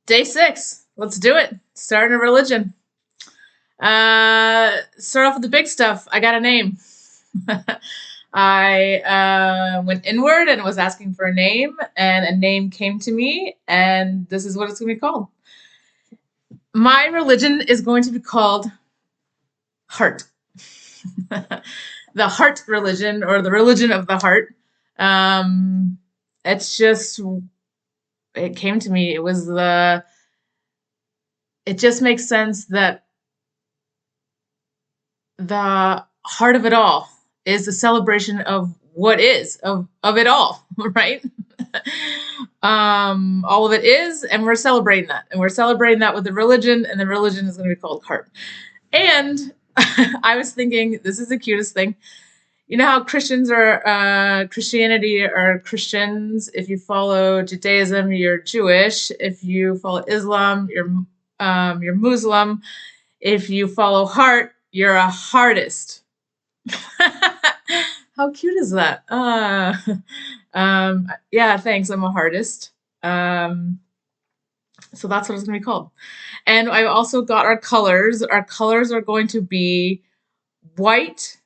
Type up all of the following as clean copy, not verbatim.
Day 6. Let's do it. Starting a religion. Start off with the big stuff. I got a name. I went inward and was asking for a name, and a name came to me, and this is what it's going to be called. My religion is going to be called Heart. The Heart religion, or the religion of the heart. Um, it's just, it came to me. It just makes sense that the heart of it all is the celebration of what is of it all, right? All of it is, and we're celebrating that, and we're celebrating that with the religion, and the religion is going to be called heart. And I was thinking, this is the cutest thing. You know how Christians are Christianity are Christians. If you follow Judaism, you're Jewish. If you follow Islam, you're Muslim. If you follow heart, you're a heartist. How cute is that? Yeah, thanks. I'm a heartist. So that's what it's going to be called. And I also got our colors. Our colors are going to be white,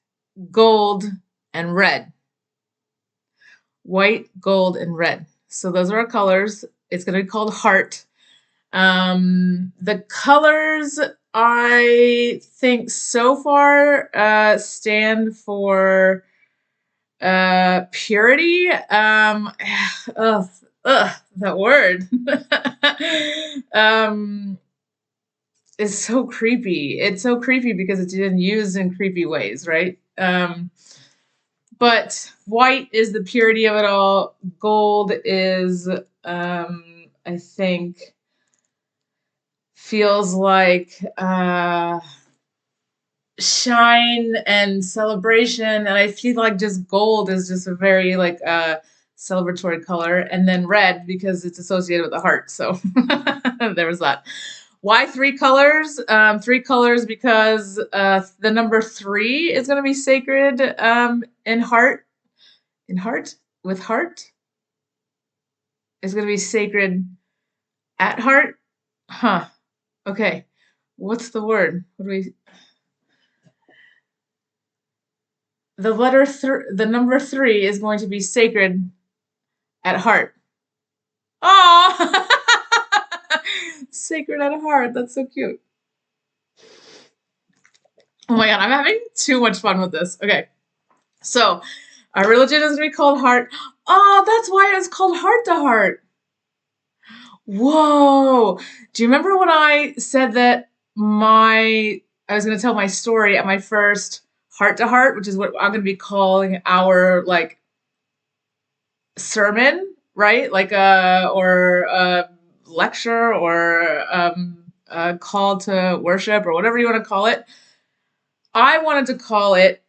gold, and red. White, gold, and red. So those are our colors. It's going to be called heart. The colors I think so far stand for purity. That word um, is so creepy. It's so creepy because it's been used in creepy ways, right? But white is the purity of it all. Gold is, I think, feels like shine and celebration, and I feel like just gold is just a very like celebratory color, and then red because it's associated with the heart. So there was that. Why three colors? Three colors because the number three is going to be sacred in heart. In heart with heart is going to be sacred at heart. Huh. Okay. What's the word? What do we? The number three is going to be sacred at heart. Oh, sacred at heart. That's so cute. Oh my god, I'm having too much fun with this. Okay, so our religion is going to be called heart. Oh, that's why it's called heart to heart. Whoa. Do you remember when I said that I was going to tell my story at my first heart to heart, which is what I'm going to be calling our like sermon, right? Like or a lecture or a call to worship or whatever you want to call it. I wanted to call it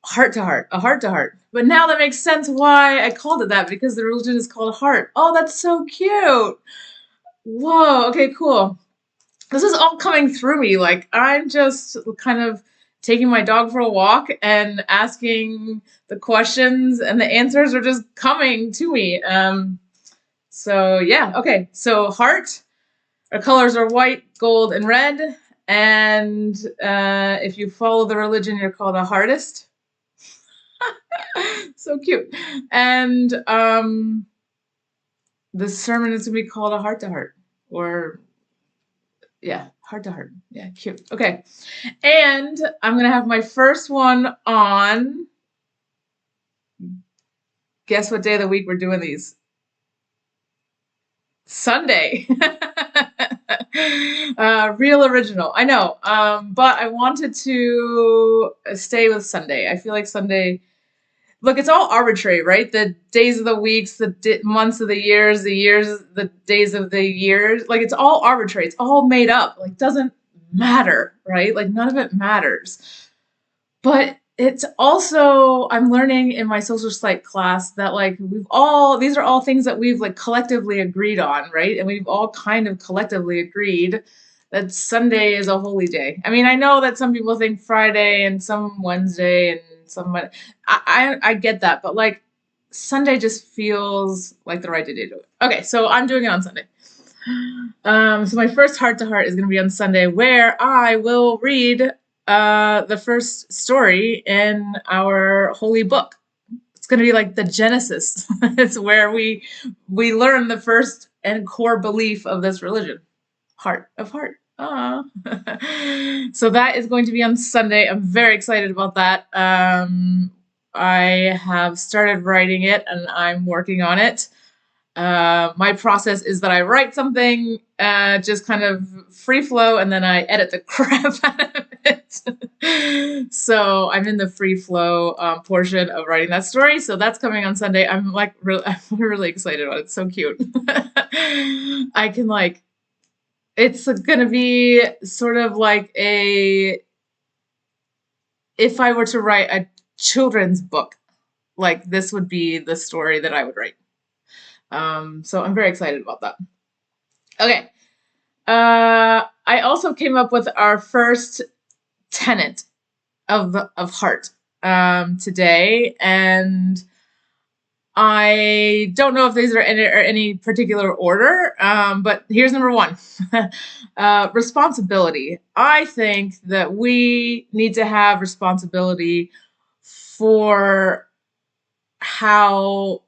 heart to heart, a heart to heart. But now that makes sense why I called it that, because the religion is called heart. Oh, that's so cute. Whoa, okay, cool. This is all coming through me. Like, I'm just kind of taking my dog for a walk and asking the questions, and the answers are just coming to me. So, yeah, okay. So, heart, our colors are white, gold, and red. And if you follow the religion, you're called a heartist. So cute. And the sermon is going to be called a heart to heart, or yeah, heart to heart. Yeah, cute. Okay. And I'm going to have my first one on, guess what day of the week we're doing these? Sunday. Real original. I know. But I wanted to stay with Sunday. I feel like Sunday, look, it's all arbitrary, right? The days of the weeks, the months of the years, the days of the years. Like, it's all arbitrary. It's all made up. Like, doesn't matter, right? Like, none of it matters. But it's also, I'm learning in my social psych class that like these are all things that we've like collectively agreed on, right? And we've all kind of collectively agreed that Sunday is a holy day. I mean, I know that some people think Friday and some Wednesday and some, I get that, but like Sunday just feels like the right day to do it. Okay, so I'm doing it on Sunday. So my first heart to heart is going to be on Sunday, where I will read the first story in our holy book. It's going to be like the Genesis. It's where we learn the first and core belief of this religion. Heart of heart. Ah. So that is going to be on Sunday. I'm very excited about that. I have started writing it and I'm working on it. My process is that I write something, just kind of free flow, and then I edit the crap out of it. So I'm in the free flow portion of writing that story. So that's coming on Sunday. I'm like, I'm really excited about it. It's so cute. I can like, it's gonna be sort of like if I were to write a children's book, like this would be the story that I would write. So I'm very excited about that. Okay. I also came up with our first tenet of heart today, and I don't know if these are in any particular order, but here's number one. Responsibility. I think that we need to have responsibility for how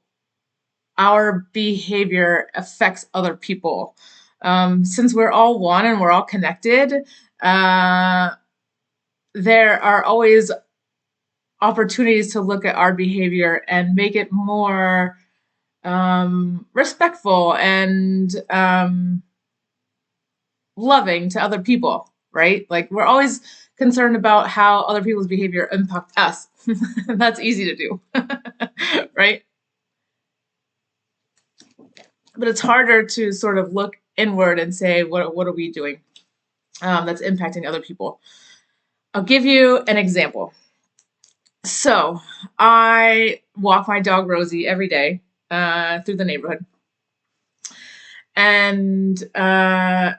our behavior affects other people. Since we're all one and we're all connected, uh, there are always opportunities to look at our behavior and make it more respectful and loving to other people, right? Like we're always concerned about how other people's behavior impact us. That's easy to do, right? But it's harder to sort of look inward and say, what are we doing that's impacting other people? I'll give you an example. So I walk my dog Rosie every day through the neighborhood. And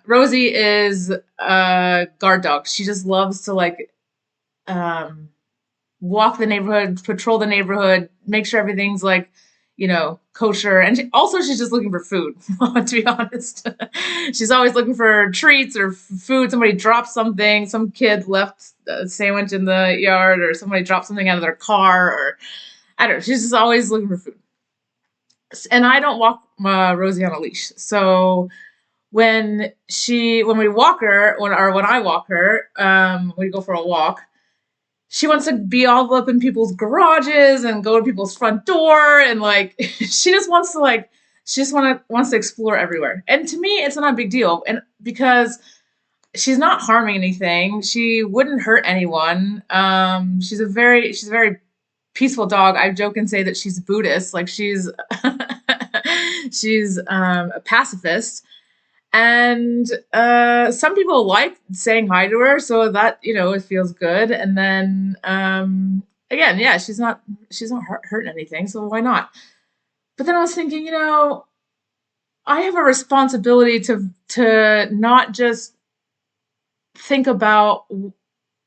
Rosie is a guard dog. She just loves to like um, walk the neighborhood, patrol the neighborhood, make sure everything's like, kosher. And she's just looking for food, to be honest. She's always looking for treats or food. Somebody dropped something, some kid left a sandwich in the yard, or somebody dropped something out of their car, or I don't know. She's just always looking for food. And I don't walk Rosie on a leash. So when we walk her, when I walk her, we go for a walk, she wants to be all up in people's garages and go to people's front door, and like she just wants to wants to explore everywhere. And to me, it's not a big deal, and because she's not harming anything, she wouldn't hurt anyone. She's a very peaceful dog. I joke and say that she's Buddhist, like she's she's a pacifist. And some people like saying hi to her, so that it feels good. And then again, yeah, she's not hurting anything, so why not? But then I was thinking, I have a responsibility to not just think about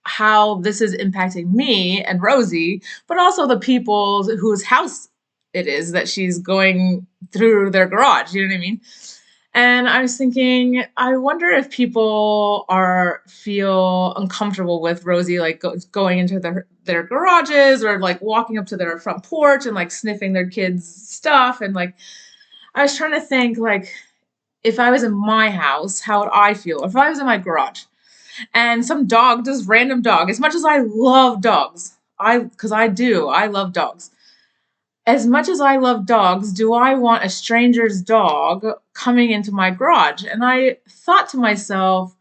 how this is impacting me and Rosie, but also the people whose house it is that she's going through their garage. You know what I mean? And I was thinking, I wonder if people feel uncomfortable with Rosie, like going into their garages or like walking up to their front porch and like sniffing their kids' stuff. And like, I was trying to think, like, if I was in my house, how would I feel? If I was in my garage and some dog, just random dog, as much as I love dogs, because I love dogs. As much as I love dogs, do I want a stranger's dog coming into my garage? And I thought to myself,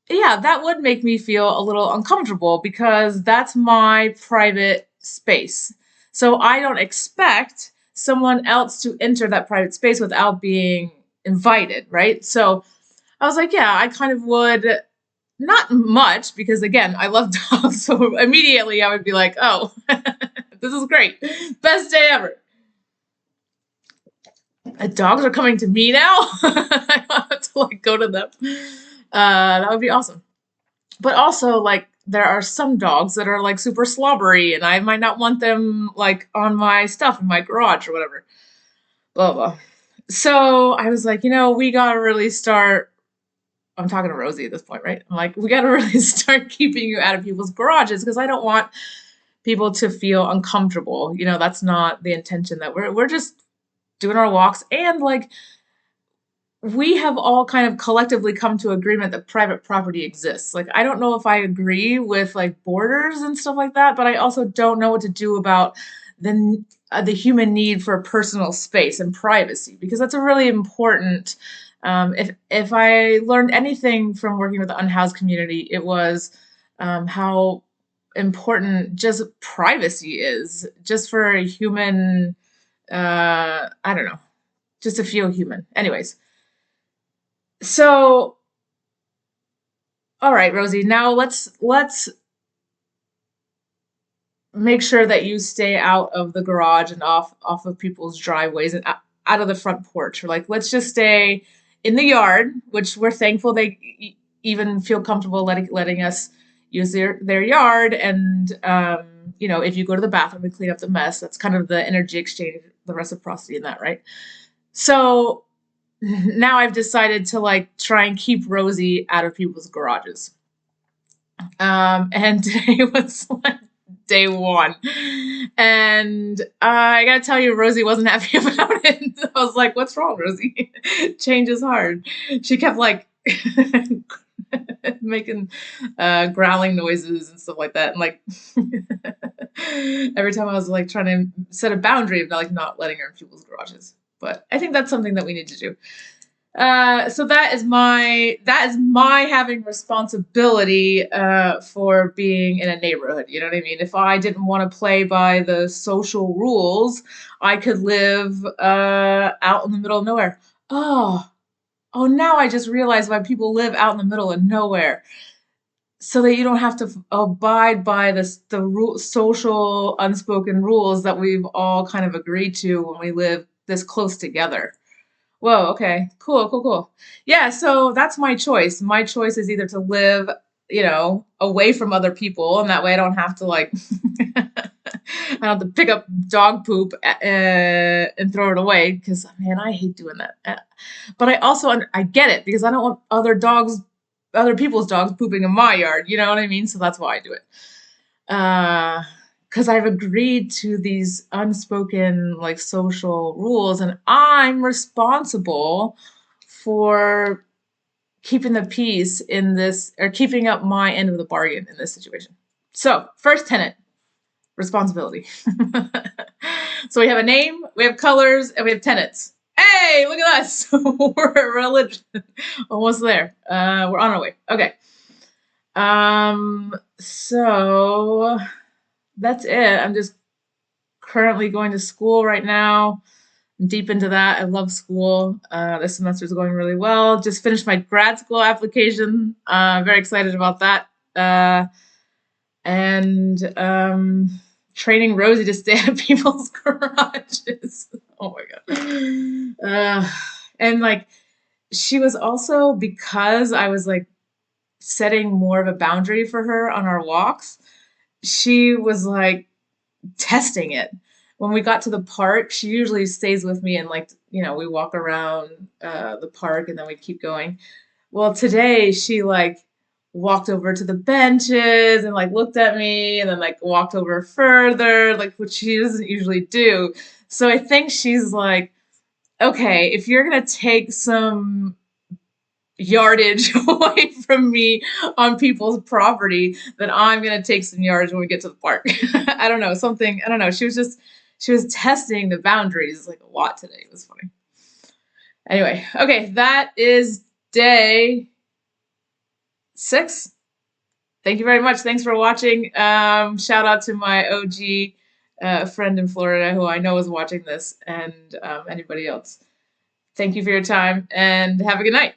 yeah, that would make me feel a little uncomfortable because that's my private space. So I don't expect someone else to enter that private space without being invited, right? So I was like, yeah, I kind of would. Not much, because again, I love dogs. So immediately I would be like, oh, this is great. Best day ever. Dogs are coming to me now. I want to like go to them. That would be awesome. But also, like, there are some dogs that are like super slobbery, and I might not want them like on my stuff in my garage or whatever. Blah blah. So I was like, we gotta really start. I'm talking to Rosie at this point, right? I'm like, we gotta really start keeping you out of people's garages because I don't want people to feel uncomfortable. That's not the intention. That we're just doing our walks, and like we have all kind of collectively come to agreement that private property exists. Like, I don't know if I agree with like borders and stuff like that, but I also don't know what to do about the human need for personal space and privacy, because that's a really important. If I learned anything from working with the unhoused community, it was how important just privacy is, just for a human. I don't know, just to feel human. Anyways, so, all right, Rosie. Now let's make sure that you stay out of the garage and off of people's driveways and out of the front porch. Or like, let's just stay in the yard, which we're thankful they even feel comfortable letting us use their yard. And if you go to the bathroom and clean up the mess, that's kind of the energy exchange, the reciprocity in that, right? So now I've decided to like try and keep Rosie out of people's garages. And today was like day one. And I gotta tell you, Rosie wasn't happy about it. I was like, what's wrong, Rosie? Change is hard. She kept like making growling noises and stuff like that. And like every time I was like trying to set a boundary of like not letting her in people's garages. But I think that's something that we need to do. So that is my having responsibility for being in a neighborhood. You know what I mean? If I didn't want to play by the social rules, I could live out in the middle of nowhere. Oh, oh! Now I just realized why people live out in the middle of nowhere, so that you don't have to abide by the social unspoken rules that we've all kind of agreed to when we live this close together. Whoa, okay. Cool, cool, cool. Yeah, so that's my choice. My choice is either to live, away from other people, and that way I don't have to like I don't have to pick up dog poop and throw it away, because man, I hate doing that. But I also I get it, because I don't want other people's dogs pooping in my yard, you know what I mean? So that's why I do it. Because I've agreed to these unspoken like social rules, and I'm responsible for keeping the peace in this, or keeping up my end of the bargain in this situation. So, first tenant, responsibility. So we have a name, we have colors, and we have tenants. Hey, look at us. We're a religion. Almost there. We're on our way. Okay. So that's it. I'm just currently going to school right now. I'm deep into that. I love school. This semester is going really well. Just finished my grad school application. Very excited about that. And training Rosie to stay out of people's garages. Oh my god. And like, she was also, because I was like setting more of a boundary for her on our walks, she was like testing it. When we got to the park, she usually stays with me, and like, we walk around the park and then we keep going. Well, today she like walked over to the benches and like looked at me, and then like walked over further, like what she doesn't usually do. So I think she's like, okay, if you're gonna take some yardage away from me on people's property, then I'm gonna take some yardage when we get to the park. I don't know, something, I don't know. She was testing the boundaries like a lot today. It was funny. Anyway, okay, that is day 6. Thank you very much. Thanks for watching. Shout out to my OG friend in Florida who I know is watching this, and anybody else. Thank you for your time, and have a good night.